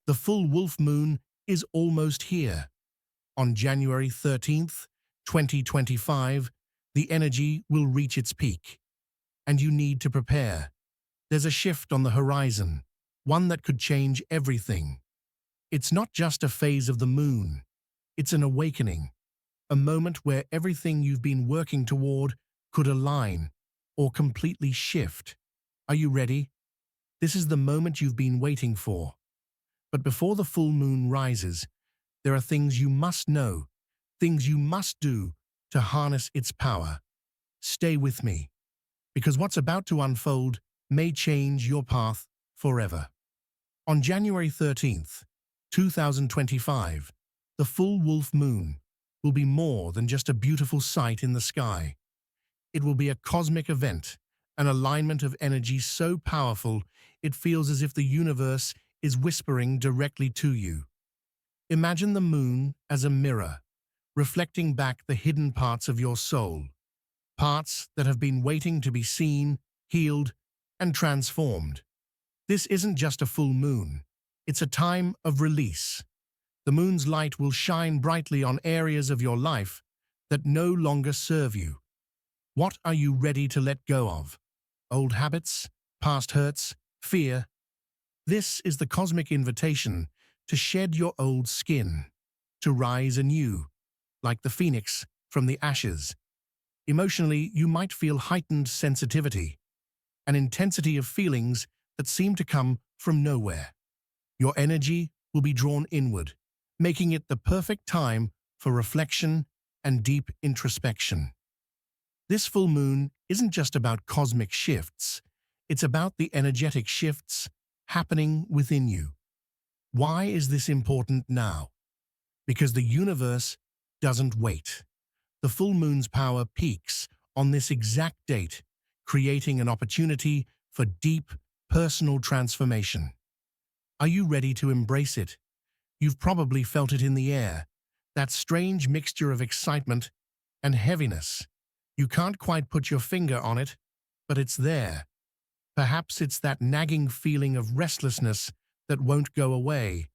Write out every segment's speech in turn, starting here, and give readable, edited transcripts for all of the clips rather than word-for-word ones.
The full wolf moon is almost here. On January 13th, 2025, the energy will reach its peak, and you need to prepare. There's a shift on the horizon, one that could change everything. It's not just a phase of the moon, it's an awakening, a moment where everything you've been working toward could align or completely shift. Are you ready? This is the moment you've been waiting for. But before the full moon rises, there are things you must know, things you must do to harness its power. Stay with me, because what's about to unfold may change your path forever. On January 13th, 2025, the full wolf moon will be more than just a beautiful sight in the sky. It will be a cosmic event, an alignment of energy so powerful it feels as if the universe is whispering directly to you. Imagine the moon as a mirror, reflecting back the hidden parts of your soul, parts that have been waiting to be seen, healed, and transformed. This isn't just a full moon, it's a time of release. The moon's light will shine brightly on areas of your life that no longer serve you. What are you ready to let go of? Old habits, past hurts, fear? This is the cosmic invitation to shed your old skin, to rise anew, like the phoenix from the ashes. Emotionally, you might feel heightened sensitivity, an intensity of feelings that seem to come from nowhere. Your energy will be drawn inward, making it the perfect time for reflection and deep introspection. This full moon isn't just about cosmic shifts, it's about the energetic shifts happening within you. Why is this important now? Because the universe doesn't wait. The full moon's power peaks on this exact date, creating an opportunity for deep, personal transformation. Are you ready to embrace it? You've probably felt it in the air, that strange mixture of excitement and heaviness. You can't quite put your finger on it, but it's there. Perhaps it's that nagging feeling of restlessness that won't go away,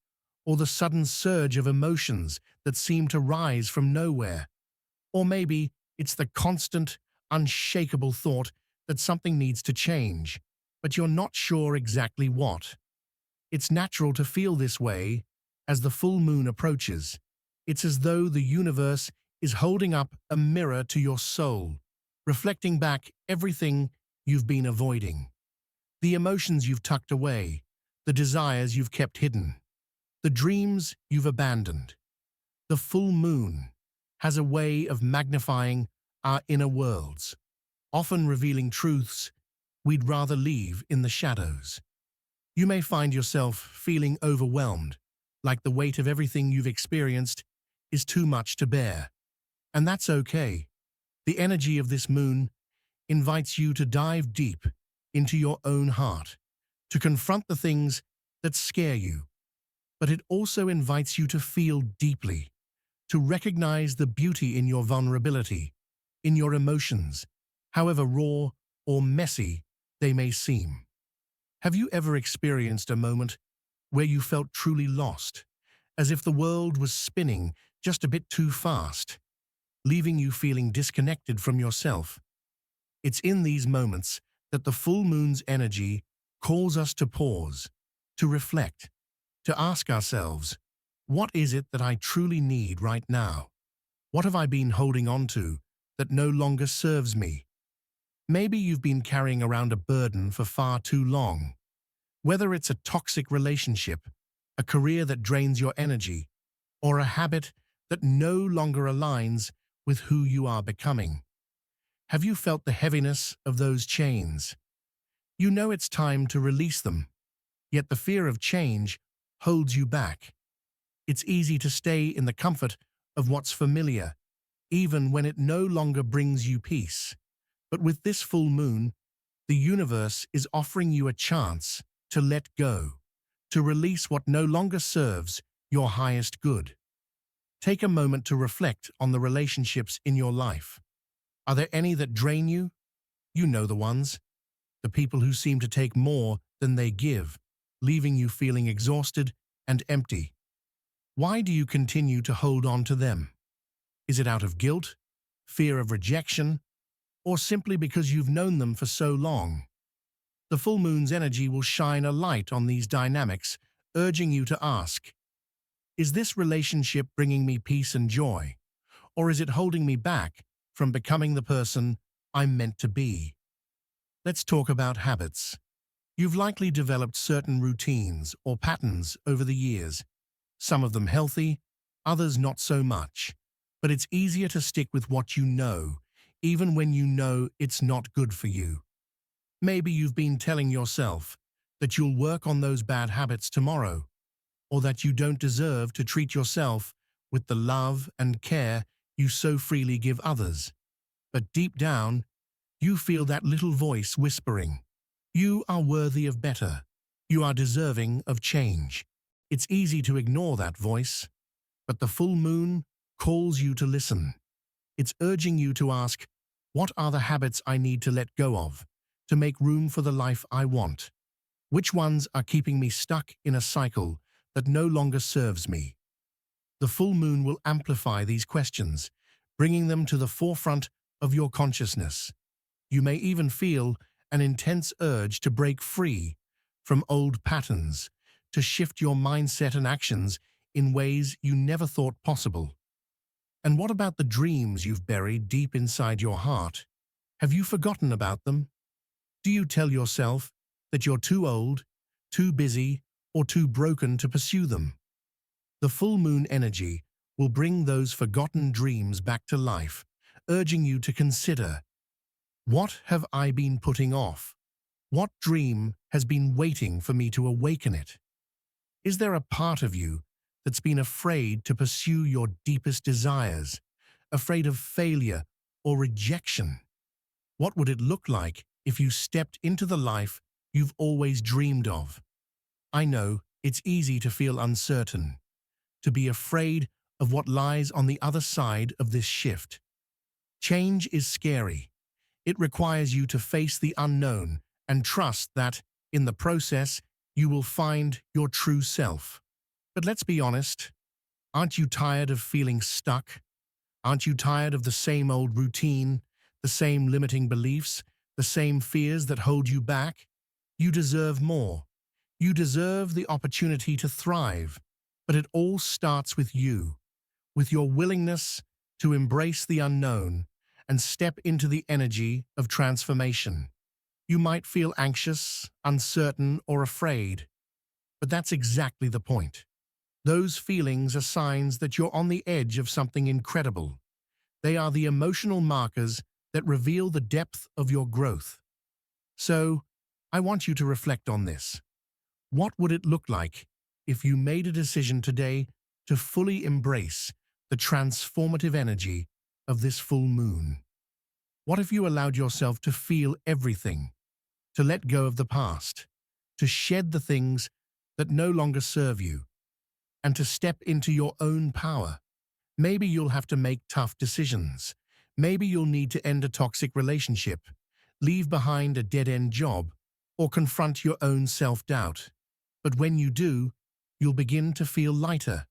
or the sudden surge of emotions that seem to rise from nowhere. Or maybe it's the constant, unshakable thought that something needs to change, but you're not sure exactly what. It's natural to feel this way as the full moon approaches. It's as though the universe is holding up a mirror to your soul, reflecting back everything you've been avoiding. The emotions you've tucked away, the desires you've kept hidden, the dreams you've abandoned. The full moon has a way of magnifying our inner worlds, often revealing truths we'd rather leave in the shadows. You may find yourself feeling overwhelmed, like the weight of everything you've experienced is too much to bear. And that's okay. The energy of this moon invites you to dive deep into your own heart, to confront the things that scare you. But it also invites you to feel deeply, to recognize the beauty in your vulnerability, in your emotions, however raw or messy they may seem. Have you ever experienced a moment where you felt truly lost, as if the world was spinning just a bit too fast, leaving you feeling disconnected from yourself? It's in these moments that the full moon's energy calls us to pause, to reflect, to ask ourselves, what is it that I truly need right now? What have I been holding on to that no longer serves me? Maybe you've been carrying around a burden for far too long. Whether it's a toxic relationship, a career that drains your energy, or a habit that no longer aligns with who you are becoming. Have you felt the heaviness of those chains? You know it's time to release them, yet the fear of change holds you back. It's easy to stay in the comfort of what's familiar, even when it no longer brings you peace. But with this full moon, the universe is offering you a chance to let go, to release what no longer serves your highest good. Take a moment to reflect on the relationships in your life. Are there any that drain you? You know the ones. The people who seem to take more than they give, leaving you feeling exhausted and empty. Why do you continue to hold on to them? Is it out of guilt, fear of rejection, or simply because you've known them for so long? The full moon's energy will shine a light on these dynamics, urging you to ask, is this relationship bringing me peace and joy, or is it holding me back from becoming the person I'm meant to be? Let's talk about habits. You've likely developed certain routines or patterns over the years, some of them healthy, others not so much. But it's easier to stick with what you know, even when you know it's not good for you. Maybe you've been telling yourself that you'll work on those bad habits tomorrow, or that you don't deserve to treat yourself with the love and care you so freely give others. But deep down, you feel that little voice whispering, you are worthy of better. You are deserving of change. It's easy to ignore that voice, but the full moon calls you to listen. It's urging you to ask, what are the habits I need to let go of to make room for the life I want? Which ones are keeping me stuck in a cycle that no longer serves me? The full moon will amplify these questions, bringing them to the forefront of your consciousness. You may even feel an intense urge to break free from old patterns, to shift your mindset and actions in ways you never thought possible. And what about the dreams you've buried deep inside your heart? Have you forgotten about them? Do you tell yourself that you're too old, too busy, or too broken to pursue them? The full moon energy will bring those forgotten dreams back to life, urging you to consider, what have I been putting off? What dream has been waiting for me to awaken it? Is there a part of you that's been afraid to pursue your deepest desires, afraid of failure or rejection? What would it look like if you stepped into the life you've always dreamed of? I know it's easy to feel uncertain, to be afraid of what lies on the other side of this shift. Change is scary. It requires you to face the unknown and trust that, in the process, you will find your true self. But let's be honest, aren't you tired of feeling stuck? Aren't you tired of the same old routine, the same limiting beliefs, the same fears that hold you back? You deserve more. You deserve the opportunity to thrive. But it all starts with you, with your willingness to embrace the unknown and step into the energy of transformation. You might feel anxious, uncertain, or afraid, but that's exactly the point. Those feelings are signs that you're on the edge of something incredible. They are the emotional markers that reveal the depth of your growth. So, I want you to reflect on this. What would it look like if you made a decision today to fully embrace the transformative energy of this full moon? What if you allowed yourself to feel everything, to let go of the past, to shed the things that no longer serve you, and to step into your own power? Maybe you'll have to make tough decisions. Maybe you'll need to end a toxic relationship, leave behind a dead-end job, or confront your own self-doubt. But when you do, you'll begin to feel lighter.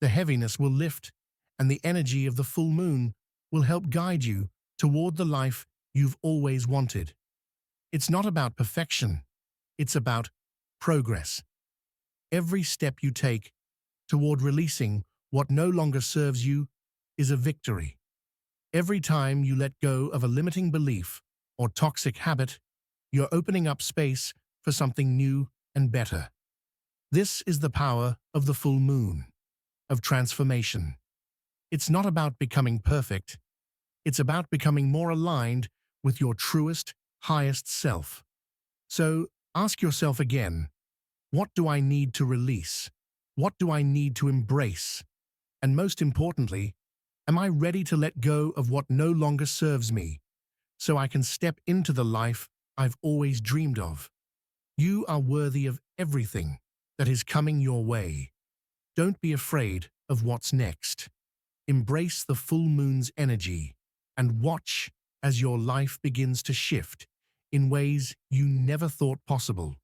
The heaviness will lift, and the energy of the full moon will help guide you toward the life you've always wanted. It's not about perfection, it's about progress. Every step you take toward releasing what no longer serves you is a victory. Every time you let go of a limiting belief or toxic habit, you're opening up space for something new and better. This is the power of the full moon, of transformation. It's not about becoming perfect. It's about becoming more aligned with your truest, highest self. So ask yourself again, what do I need to release? What do I need to embrace? And most importantly, am I ready to let go of what no longer serves me so I can step into the life I've always dreamed of? You are worthy of everything that is coming your way. Don't be afraid of what's next. Embrace the full moon's energy and watch as your life begins to shift in ways you never thought possible.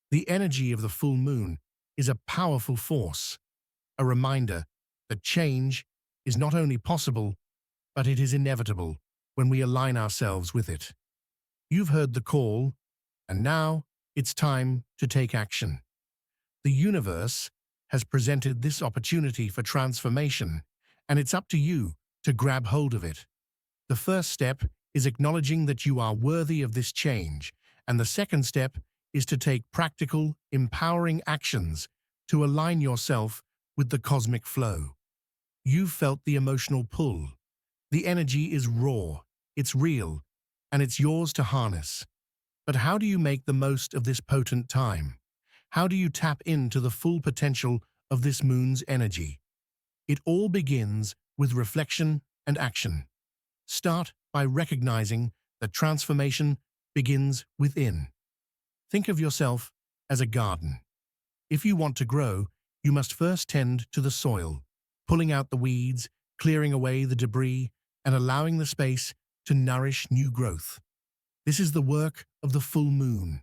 The energy of the full moon is a powerful force, a reminder that change is not only possible, but it is inevitable when we align ourselves with it. You've heard the call, and now it's time to take action. The universe has presented this opportunity for transformation, and it's up to you to grab hold of it. The first step is acknowledging that you are worthy of this change, and the second step is to take practical, empowering actions to align yourself with the cosmic flow. You've felt the emotional pull. The energy is raw, it's real, and it's yours to harness. But how do you make the most of this potent time? How do you tap into the full potential of this moon's energy? It all begins with reflection and action. Start by recognizing that transformation begins within. Think of yourself as a garden. If you want to grow, you must first tend to the soil, pulling out the weeds, clearing away the debris, and allowing the space to nourish new growth. This is the work of the full moon,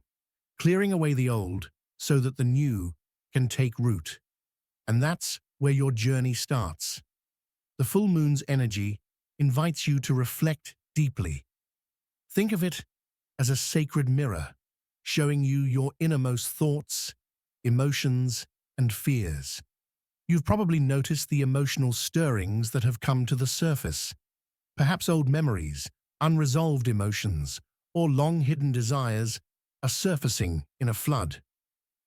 clearing away the old so that the new can take root. And that's where your journey starts. The full moon's energy invites you to reflect deeply. Think of it as a sacred mirror, showing you your innermost thoughts, emotions, and fears. You've probably noticed the emotional stirrings that have come to the surface. Perhaps old memories, unresolved emotions, or long-hidden desires are surfacing in a flood.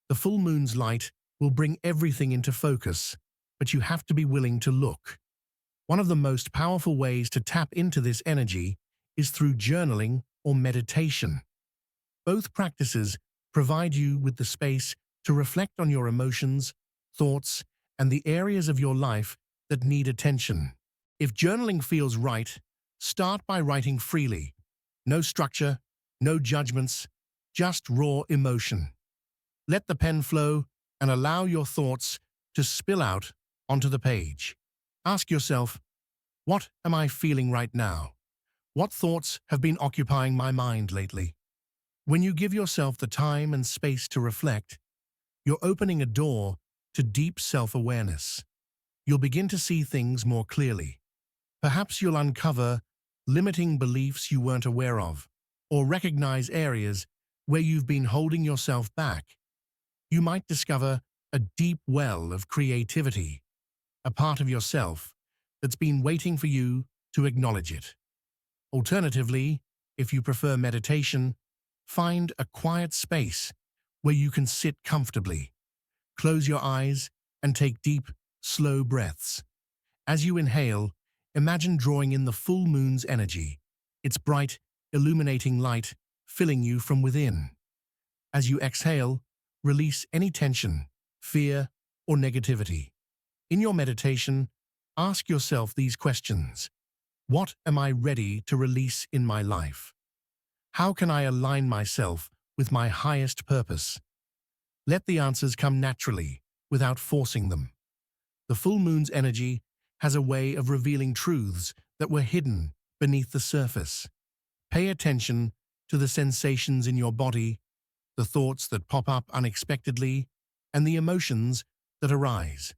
The full moon's light will bring everything into focus, but you have to be willing to look. One of the most powerful ways to tap into this energy is through journaling or meditation. Both practices provide you with the space to reflect on your emotions, thoughts, and the areas of your life that need attention. If journaling feels right, start by writing freely. No structure, no judgments, just raw emotion. Let the pen flow and allow your thoughts to spill out onto the page. Ask yourself, what am I feeling right now? What thoughts have been occupying my mind lately? When you give yourself the time and space to reflect, you're opening a door to deep self-awareness. You'll begin to see things more clearly. Perhaps you'll uncover limiting beliefs you weren't aware of, or recognize areas where you've been holding yourself back. You might discover a deep well of creativity, a part of yourself that's been waiting for you to acknowledge it. Alternatively, if you prefer meditation, find a quiet space where you can sit comfortably. Close your eyes and take deep, slow breaths. As you inhale, imagine drawing in the full moon's energy, its bright, illuminating light filling you from within. As you exhale, release any tension, fear, or negativity. In your meditation, ask yourself these questions. What am I ready to release in my life? How can I align myself with my highest purpose? Let the answers come naturally, without forcing them. The full moon's energy has a way of revealing truths that were hidden beneath the surface. Pay attention to the sensations in your body, the thoughts that pop up unexpectedly, and the emotions that arise.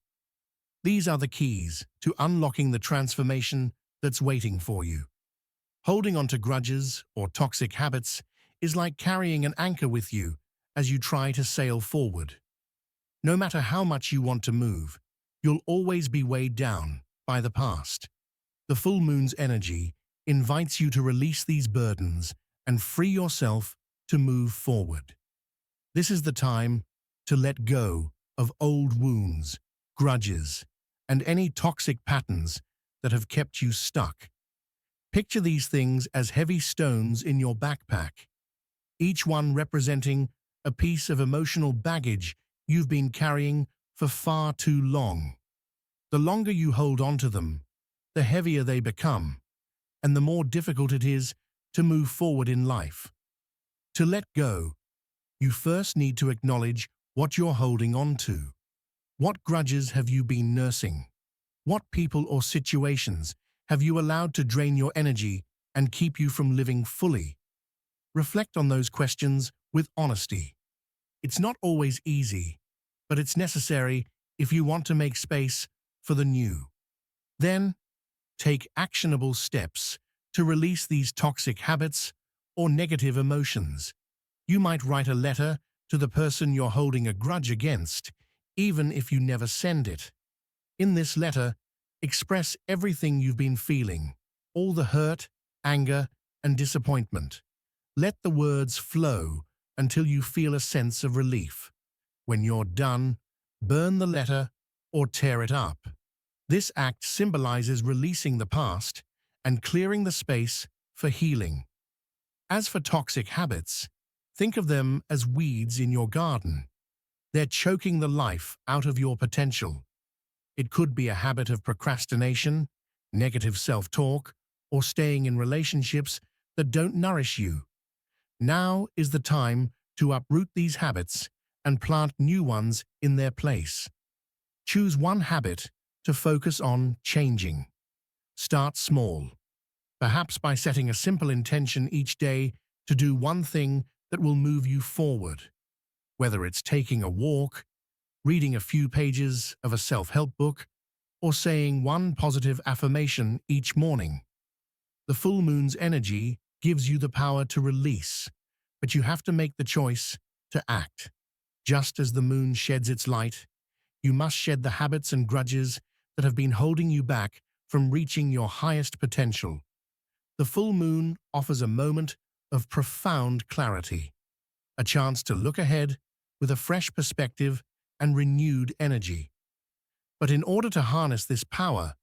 These are the keys to unlocking the transformation that's waiting for you. Holding on to grudges or toxic habits is like carrying an anchor with you as you try to sail forward. No matter how much you want to move, you'll always be weighed down by the past. The full moon's energy invites you to release these burdens and free yourself to move forward. This is the time to let go of old wounds, grudges, and any toxic patterns that have kept you stuck. Picture these things as heavy stones in your backpack, each one representing a piece of emotional baggage you've been carrying for far too long. The longer you hold on to them, the heavier they become, and the more difficult it is to move forward in life. To let go, you first need to acknowledge what you're holding on to. What grudges have you been nursing? What people or situations have you allowed to drain your energy and keep you from living fully? Reflect on those questions with honesty. It's not always easy, but it's necessary if you want to make space for the new. Then, take actionable steps to release these toxic habits or negative emotions. You might write a letter to the person you're holding a grudge against, even if you never send it. In this letter, express everything you've been feeling, all the hurt, anger, and disappointment. Let the words flow until you feel a sense of relief. When you're done, burn the letter or tear it up. This act symbolizes releasing the past and clearing the space for healing. As for toxic habits, think of them as weeds in your garden. They're choking the life out of your potential. It could be a habit of procrastination, negative self-talk, or staying in relationships that don't nourish you. Now is the time to uproot these habits and plant new ones in their place. Choose one habit to focus on changing. Start small, perhaps by setting a simple intention each day to do one thing that will move you forward. Whether it's taking a walk, reading a few pages of a self-help book, or saying one positive affirmation each morning. The full moon's energy gives you the power to release, but you have to make the choice to act. Just as the moon sheds its light, you must shed the habits and grudges that have been holding you back from reaching your highest potential. The full moon offers a moment of profound clarity, a chance to look ahead with a fresh perspective and renewed energy. But in order to harness this power,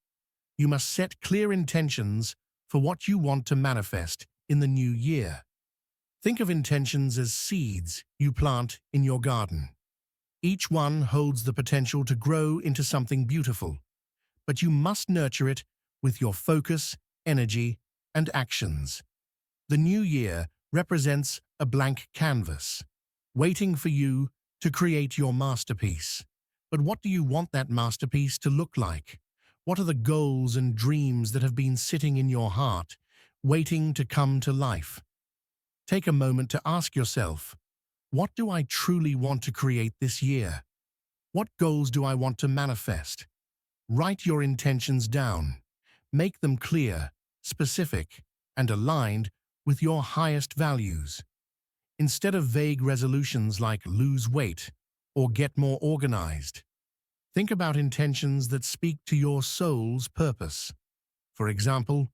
you must set clear intentions for what you want to manifest in the new year. Think of intentions as seeds you plant in your garden. Each one holds the potential to grow into something beautiful, but you must nurture it with your focus, energy, and actions. The new year represents a blank canvas, waiting for you to create your masterpiece. But what do you want that masterpiece to look like? What are the goals and dreams that have been sitting in your heart, waiting to come to life? Take a moment to ask yourself, what do I truly want to create this year? What goals do I want to manifest? Write your intentions down. Make them clear, specific, and aligned with your highest values. Instead of vague resolutions like lose weight or get more organized, think about intentions that speak to your soul's purpose. For example,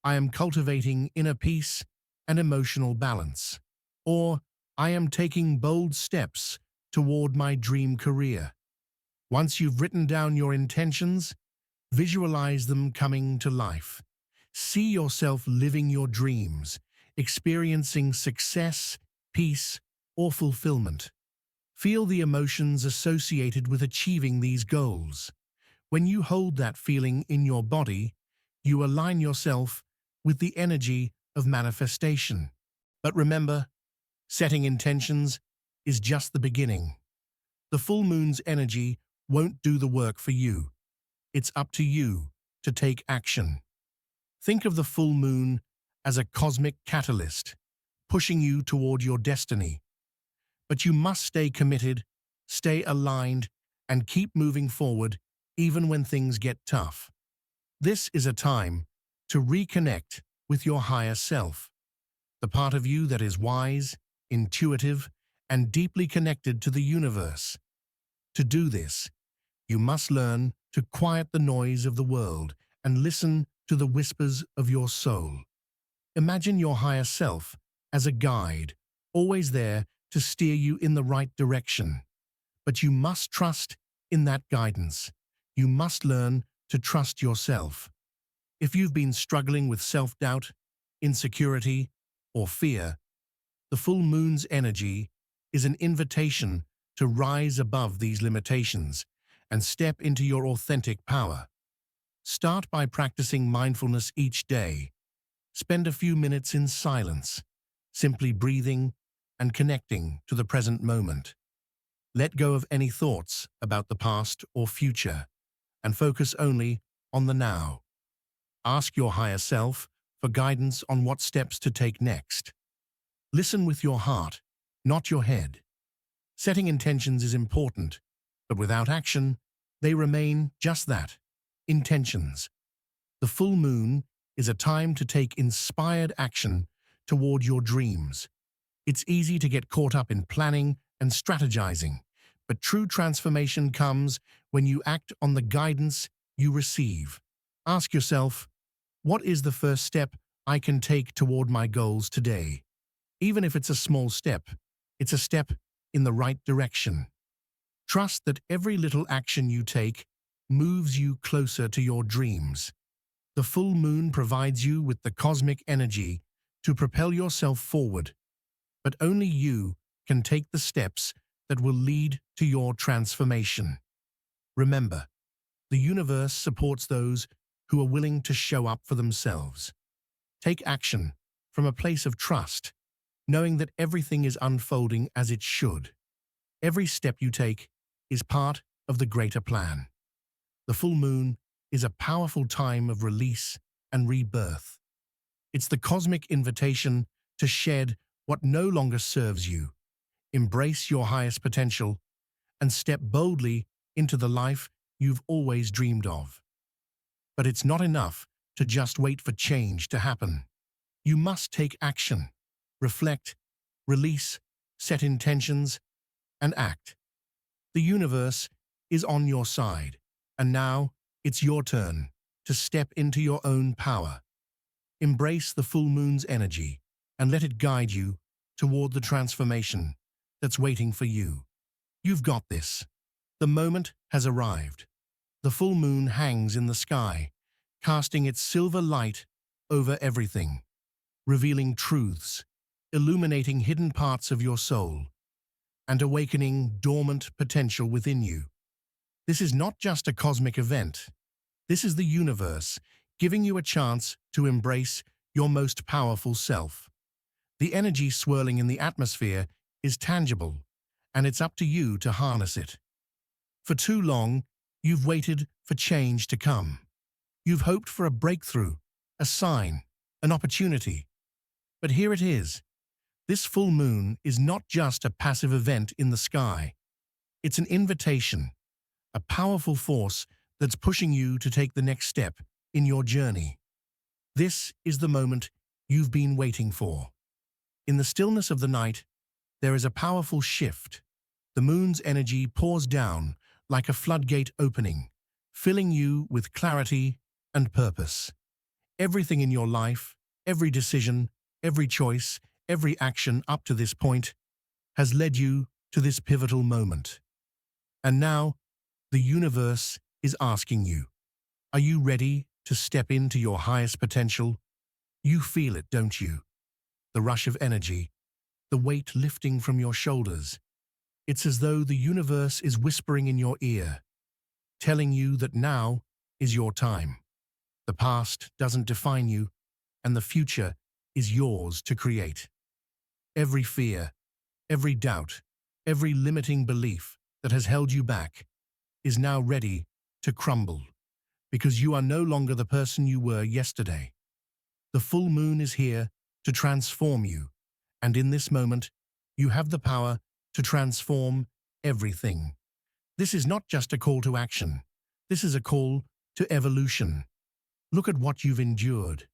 I am cultivating inner peace and emotional balance, or I am taking bold steps toward my dream career. Once you've written down your intentions, visualize them coming to life. See yourself living your dreams, experiencing success, peace, or fulfillment. Feel the emotions associated with achieving these goals. When you hold that feeling in your body, you align yourself with the energy of manifestation. But remember, setting intentions is just the beginning. The full moon's energy won't do the work for you. It's up to you to take action. Think of the full moon as a cosmic catalyst, pushing you toward your destiny. But you must stay committed, stay aligned, and keep moving forward even when things get tough. This is a time to reconnect with your higher self, the part of you that is wise, intuitive, and deeply connected to the universe. To do this, you must learn to quiet the noise of the world and listen to the whispers of your soul. Imagine your higher self as a guide, always there to steer you in the right direction. But you must trust in that guidance. You must learn to trust yourself. If you've been struggling with self-doubt, insecurity, or fear, the full moon's energy is an invitation to rise above these limitations and step into your authentic power. Start by practicing mindfulness each day. Spend a few minutes in silence, simply breathing and connecting to the present moment. Let go of any thoughts about the past or future and focus only on the now. Ask your higher self for guidance on what steps to take next. Listen with your heart, not your head. Setting intentions is important, But without action, they remain just that, intentions. The full moon is a time to take inspired action toward your dreams. It's easy to get caught up in planning and strategizing, but true transformation comes when you act on the guidance you receive. Ask yourself, what is the first step I can take toward my goals today? Even if it's a small step, it's a step in the right direction. Trust that every little action you take moves you closer to your dreams. The full moon provides you with the cosmic energy to propel yourself forward, but only you can take the steps that will lead to your transformation. Remember, the universe supports those who are willing to show up for themselves. Take action from a place of trust, knowing that everything is unfolding as it should. Every step you take is part of the greater plan. The full moon is a powerful time of release and rebirth. It's the cosmic invitation to shed what no longer serves you, embrace your highest potential, and step boldly into the life you've always dreamed of. But it's not enough to just wait for change to happen. You must take action, reflect, release, set intentions, and act. The universe is on your side, and now it's your turn to step into your own power. Embrace the full moon's energy and let it guide you toward the transformation that's waiting for you. You've got this. The moment has arrived. The full moon hangs in the sky, casting its silver light over everything, revealing truths, illuminating hidden parts of your soul, and awakening dormant potential within you. This is not just a cosmic event. This is the universe giving you a chance to embrace your most powerful self. The energy swirling in the atmosphere is tangible, and it's up to you to harness it. For too long, you've waited for change to come. You've hoped for a breakthrough, a sign, an opportunity. But here it is. This full moon is not just a passive event in the sky. It's an invitation, a powerful force that's pushing you to take the next step in your journey. This is the moment you've been waiting for. In the stillness of the night, there is a powerful shift. The moon's energy pours down like a floodgate opening, filling you with clarity and purpose. Everything in your life, every decision, every choice, every action up to this point has led you to this pivotal moment. And now, the universe is asking you, are you ready to step into your highest potential? You feel it, don't you? The rush of energy, the weight lifting from your shoulders. It's as though the universe is whispering in your ear, telling you that now is your time. The past doesn't define you, and the future is yours to create. Every fear, every doubt, every limiting belief that has held you back is now ready to crumble, because you are no longer the person you were yesterday. The full moon is here to transform you, and in this moment, you have the power to transform everything. This is not just a call to action. This is a call to evolution. Look at what you've endured.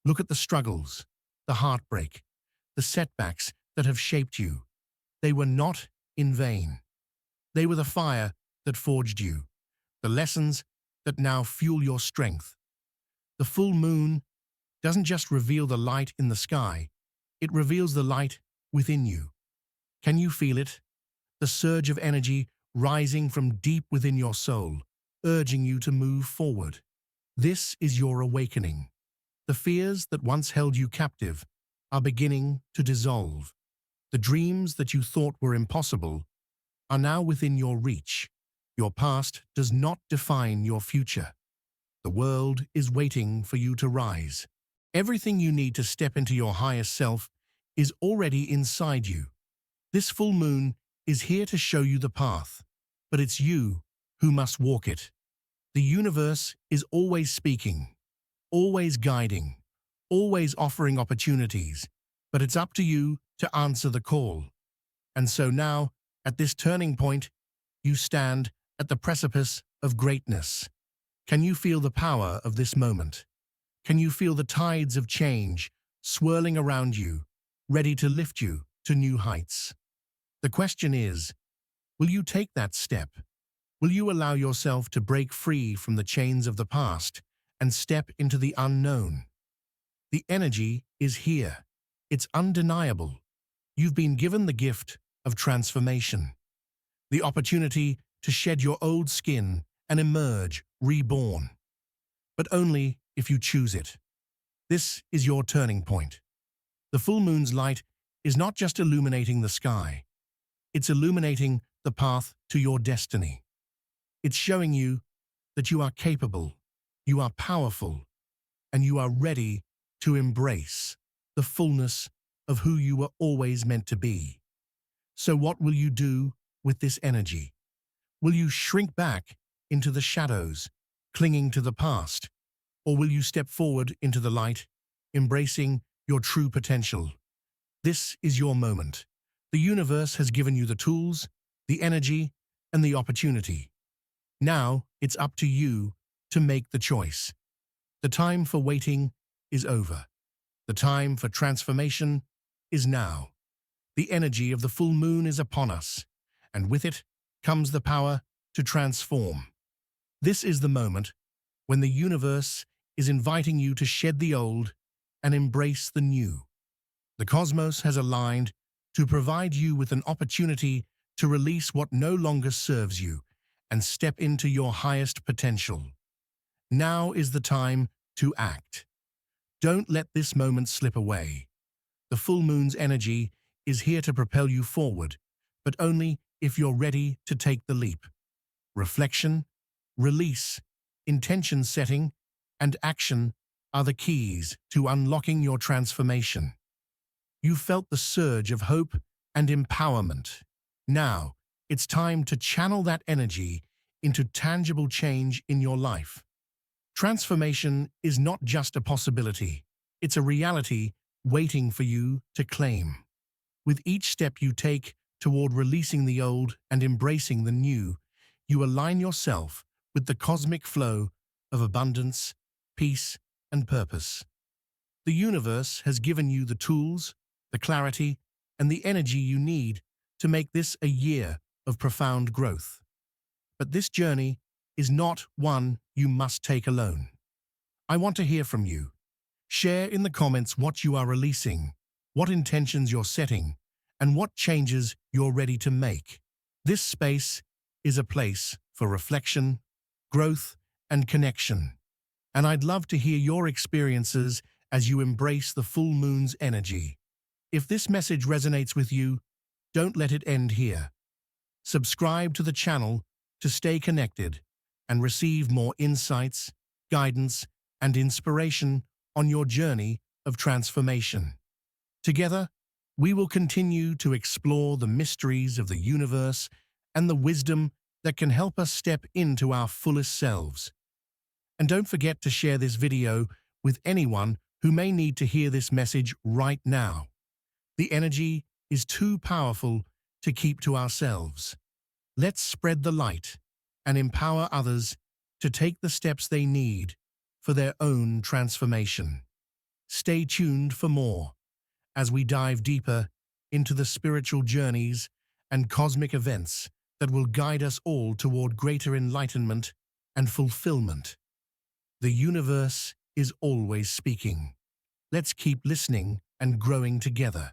Look at the struggles, the heartbreak, the setbacks that have shaped you. They were not in vain. They were the fire that forged you, the lessons that now fuel your strength. The full moon doesn't just reveal the light in the sky, it reveals the light within you. Can you feel it? The surge of energy rising from deep within your soul, urging you to move forward. This is your awakening. The fears that once held you captive are beginning to dissolve. The dreams that you thought were impossible are now within your reach. Your past does not define your future. The world is waiting for you to rise. Everything you need to step into your highest self is already inside you. This full moon is here to show you the path, but it's you who must walk it. The universe is always speaking, always guiding, always offering opportunities, but it's up to you to answer the call. And so now, at this turning point, you stand at the precipice of greatness. Can you feel the power of this moment? Can you feel the tides of change swirling around you, ready to lift you to new heights? The question is, will you take that step? Will you allow yourself to break free from the chains of the past and step into the unknown? The energy is here. It's undeniable. You've been given the gift of transformation, the opportunity to shed your old skin and emerge reborn. But only if you choose it. This is your turning point. The full moon's light is not just illuminating the sky. It's illuminating the path to your destiny. It's showing you that you are capable, you are powerful, and you are ready to embrace the fullness of who you were always meant to be. So what will you do with this energy? Will you shrink back into the shadows, clinging to the past? Or will you step forward into the light, embracing your true potential? This is your moment. The universe has given you the tools, the energy, and the opportunity. Now it's up to you to make the choice. The time for waiting is over. The time for transformation is now. The energy of the full moon is upon us, and with it comes the power to transform. This is the moment when the universe is inviting you to shed the old and embrace the new. The cosmos has aligned to provide you with an opportunity to release what no longer serves you and step into your highest potential. Now is the time to act. Don't let this moment slip away. The full moon's energy is here to propel you forward, but only if you're ready to take the leap. Reflection, release, intention setting, and action are the keys to unlocking your transformation. You felt the surge of hope and empowerment. Now, it's time to channel that energy into tangible change in your life. Transformation is not just a possibility, it's a reality waiting for you to claim. With each step you take toward releasing the old and embracing the new, you align yourself with the cosmic flow of abundance, peace, and purpose. The universe has given you the tools, the clarity, and the energy you need to make this a year of profound growth. But this journey is not one you must take alone. I want to hear from you. Share in the comments what you are releasing, what intentions you're setting, and what changes you're ready to make. This space is a place for reflection, growth, and connection. And I'd love to hear your experiences as you embrace the full moon's energy. If this message resonates with you, don't let it end here. Subscribe to the channel to stay connected and receive more insights, guidance, and inspiration on your journey of transformation. Together, we will continue to explore the mysteries of the universe and the wisdom that can help us step into our fullest selves. And don't forget to share this video with anyone who may need to hear this message right now. The energy is too powerful to keep to ourselves. Let's spread the light and empower others to take the steps they need for their own transformation. Stay tuned for more as we dive deeper into the spiritual journeys and cosmic events that will guide us all toward greater enlightenment and fulfillment. The universe is always speaking. Let's keep listening and growing together.